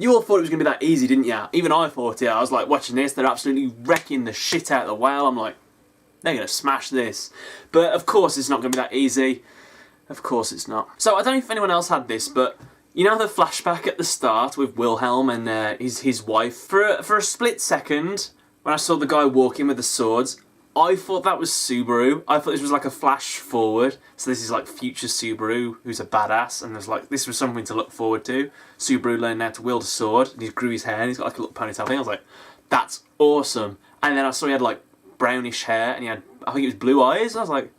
You all thought it was going to be that easy, didn't you? Even I thought it. I was like, watching this, they're absolutely wrecking the shit out of the whale. I'm like, they're going to smash this. But of course it's not going to be that easy. Of course it's not. So I don't know if anyone else had this, but you know the flashback at the start with Wilhelm and his wife? For a split second, when I saw the guy walking with the swords, I thought that was Subaru. I thought this was like a flash forward. So this is like future Subaru, who's a badass, and there's like, this was something to look forward to. Subaru learning how to wield a sword, and he grew his hair, and he's got like a little ponytail thing. I was like, that's awesome. And then I saw he had like brownish hair, and he had, I think it was blue eyes. I was like,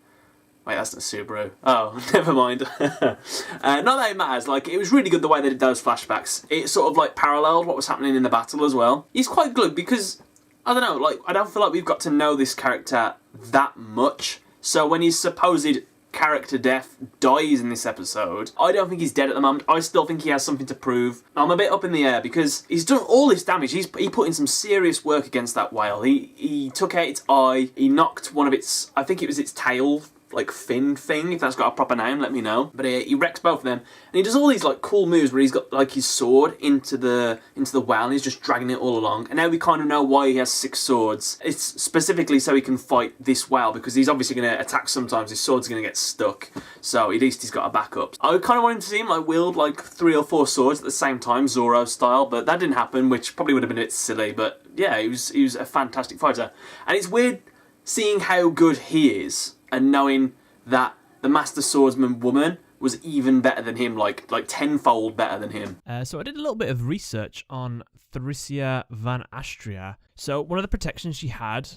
wait, that's not Subaru. Oh, never mind. Not that it matters. Like, it was really good the way they did those flashbacks. It sort of like paralleled what was happening in the battle as well. He's quite good because, I don't know, like, I don't feel like we've got to know this character that much. So when his supposed character death dies in this episode, I don't think he's dead at the moment. I still think he has something to prove. I'm a bit up in the air because he's done all this damage. He put in some serious work against that whale. He took out its eye. He knocked one of its, I think it was its tail, like fin thing, if that's got a proper name, let me know. But he wrecks both of them, and he does all these like cool moves where he's got like his sword into the whale, and he's just dragging it all along. And now we kind of know why he has 6 swords. It's specifically so he can fight this whale, because he's obviously going to attack sometimes. His sword's going to get stuck, so at least he's got a backup. I kind of wanted to see him like wield like 3 or 4 swords at the same time, Zorro style, but that didn't happen, which probably would have been a bit silly. But yeah, he was a fantastic fighter, and it's weird seeing how good he is and knowing that the Master Swordsman woman was even better than him, like tenfold better than him. So I did a little bit of research on Wilhelm van Astrea. So one of the protections she had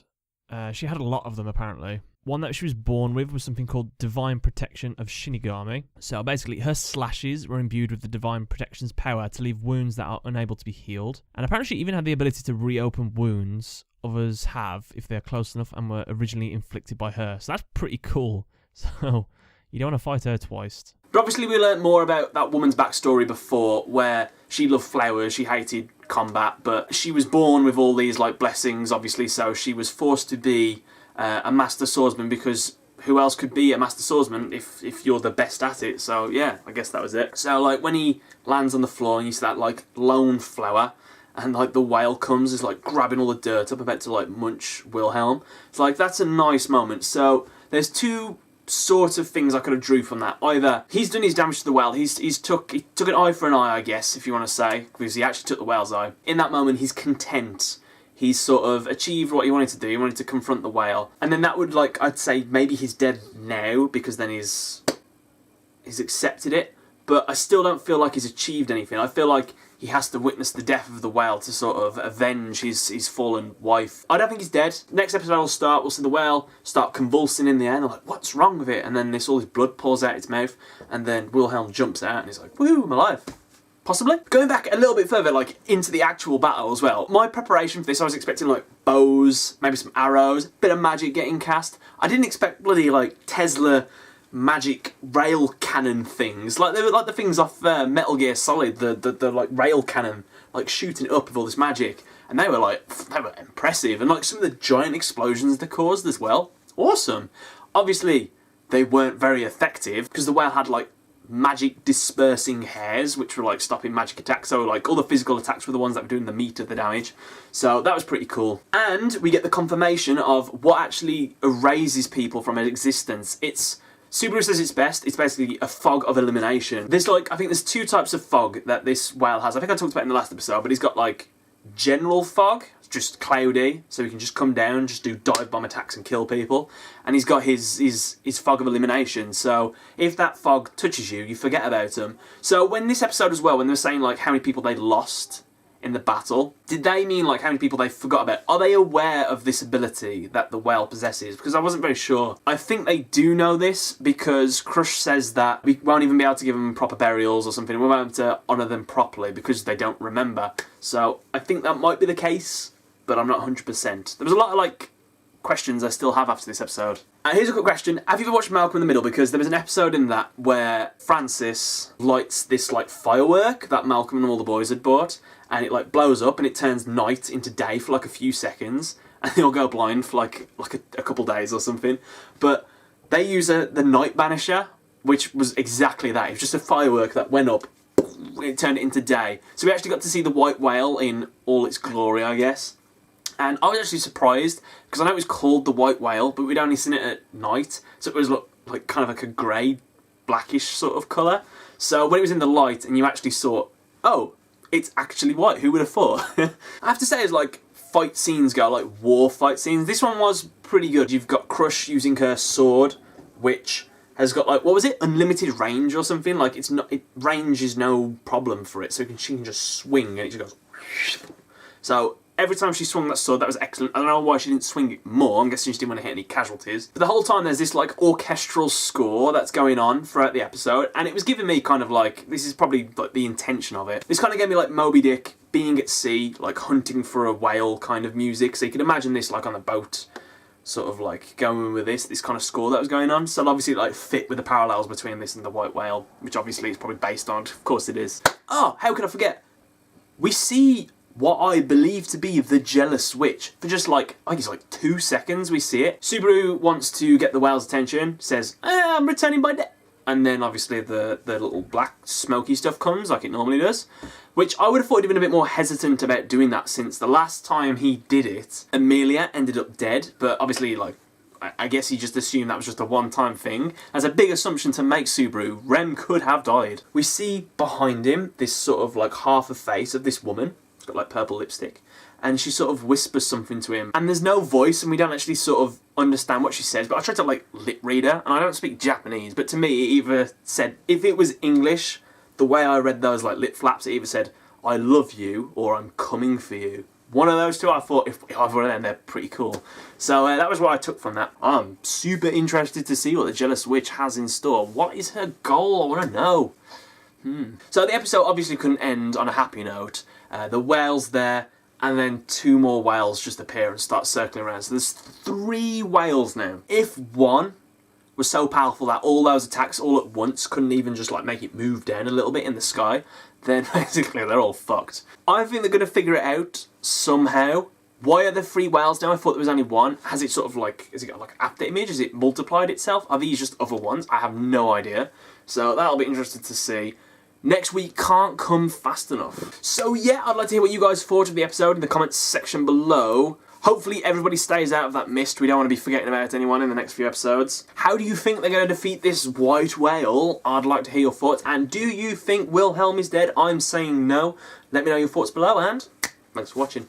a lot of them apparently. One that she was born with was something called Divine Protection of Shinigami. So basically her slashes were imbued with the Divine Protection's power to leave wounds that are unable to be healed. And apparently she even had the ability to reopen wounds others have if they're close enough and were originally inflicted by her. So that's pretty cool. So you don't want to fight her twice. But obviously we learnt more about that woman's backstory before, where she loved flowers, she hated combat, but she was born with all these like blessings, obviously, so she was forced to be a Master Swordsman, because who else could be a Master Swordsman if you're the best at it? So yeah, I guess that was it. So like when he lands on the floor and you see that like lone flower, and like the whale comes, is like grabbing all the dirt up, about to like munch Wilhelm. It's like, that's a nice moment. So there's 2 sort of things I could have drew from that. Either he's done his damage to the whale, he took an eye for an eye, I guess, if you want to say, because he actually took the whale's eye. In that moment, he's content. He's sort of achieved what he wanted to do. He wanted to confront the whale. And then that would, like, I'd say maybe he's dead now, because then he's accepted it. But I still don't feel like he's achieved anything. I feel like he has to witness the death of the whale to sort of avenge his fallen wife. I don't think he's dead. Next episode will start, we'll see the whale start convulsing in the air, and they're like, what's wrong with it? And then all this blood pours out its mouth, and then Wilhelm jumps out, and he's like, woo, I'm alive. Possibly. Going back a little bit further, like, into the actual battle as well, my preparation for this, I was expecting, like, bows, maybe some arrows, bit of magic getting cast. I didn't expect bloody, like, Tesla magic rail cannon things. Like, they were like the things off Metal Gear Solid, the like rail cannon, like shooting up with all this magic. And they were impressive. And like some of the giant explosions they caused as well. Awesome. Obviously, they weren't very effective, because the whale had like magic dispersing hairs, which were like stopping magic attacks. So like all the physical attacks were the ones that were doing the meat of the damage. So that was pretty cool. And we get the confirmation of what actually erases people from existence. Subaru says it's best. It's basically a fog of elimination. I think there's 2 types of fog that this whale has. I think I talked about it in the last episode, but he's got like general fog, it's just cloudy, so he can just come down, just do dive bomb attacks and kill people. And he's got his fog of elimination, so if that fog touches you, you forget about him. So when this episode as well, when they were saying like how many people they lost in the battle, did they mean like how many people they forgot about? Are they aware of this ability that the whale possesses? Because I wasn't very sure. I think they do know this, because Crush says that we won't even be able to give them proper burials or something. We won't be able to honour them properly because they don't remember. So I think that might be the case, but I'm not 100%. There was a lot of like questions I still have after this episode. Here's a quick question. Have you ever watched Malcolm in the Middle? Because there was an episode in that where Francis lights this like firework that Malcolm and all the boys had bought, and it like blows up and it turns night into day for like a few seconds, and they all go blind for like a couple days or something. But they use the night banisher, which was exactly that. It was just a firework that went up it turned it into day. So we actually got to see the white whale in all its glory, I guess. And I was actually surprised, because I know it was called the white whale, but we'd only seen it at night, so it was like kind of like a grey, blackish sort of colour. So when it was in the light and you actually saw, oh, it's actually white, who would have thought? I have to say, as like fight scenes go, like war fight scenes, this one was pretty good. You've got Crush using her sword, which has got like, what was it, unlimited range or something? Like range is no problem for it, so she can just swing and it just goes. So every time she swung that sword, that was excellent. I don't know why she didn't swing it more. I'm guessing she didn't want to hit any casualties. But the whole time there's this like orchestral score that's going on throughout the episode, and it was giving me kind of like, this is probably like the intention of it. This kind of gave me like Moby Dick being at sea, like hunting for a whale kind of music. So you could imagine this like on a boat, sort of like going with this kind of score that was going on. So obviously like fit with the parallels between this and the white whale, which obviously it's probably based on. Of course it is. Oh, how could I forget? We see what I believe to be the jealous witch. For just like, I think it's like 2 seconds we see it. Subaru wants to get the whale's attention, says, I'm returning by day. And then obviously the little black smoky stuff comes, like it normally does. Which I would have thought he'd been a bit more hesitant about doing that, since the last time he did it, Amelia ended up dead. But obviously, like, I guess he just assumed that was just a one-time thing. As a big assumption to make Subaru, Rem could have died. We see behind him this sort of like half a face of this woman. It's got like purple lipstick. And she sort of whispers something to him. And there's no voice, and we don't actually sort of understand what she says. But I tried to like lip read her, and I don't speak Japanese. But to me, it either said, if it was English, the way I read those like lip flaps, it either said, I love you, or I'm coming for you. One of those two, I thought, if either one of them, they're pretty cool. So that was what I took from that. I'm super interested to see what the Jealous Witch has in store. What is her goal? I want to know. So the episode obviously couldn't end on a happy note. The whale's there, and then 2 more whales just appear and start circling around. So there's 3 whales now. If one was so powerful that all those attacks all at once couldn't even just like make it move down a little bit in the sky, then basically they're all fucked. I think they're going to figure it out somehow. Why are there 3 whales now? I thought there was only 1. Has it sort of like, has it got like an after image? Has it multiplied itself? Are these just other ones? I have no idea. So that'll be interesting to see. Next week can't come fast enough. So yeah, I'd like to hear what you guys thought of the episode in the comments section below. Hopefully everybody stays out of that mist. We don't want to be forgetting about anyone in the next few episodes. How do you think they're going to defeat this white whale? I'd like to hear your thoughts. And do you think Wilhelm is dead? I'm saying no. Let me know your thoughts below, and thanks for watching.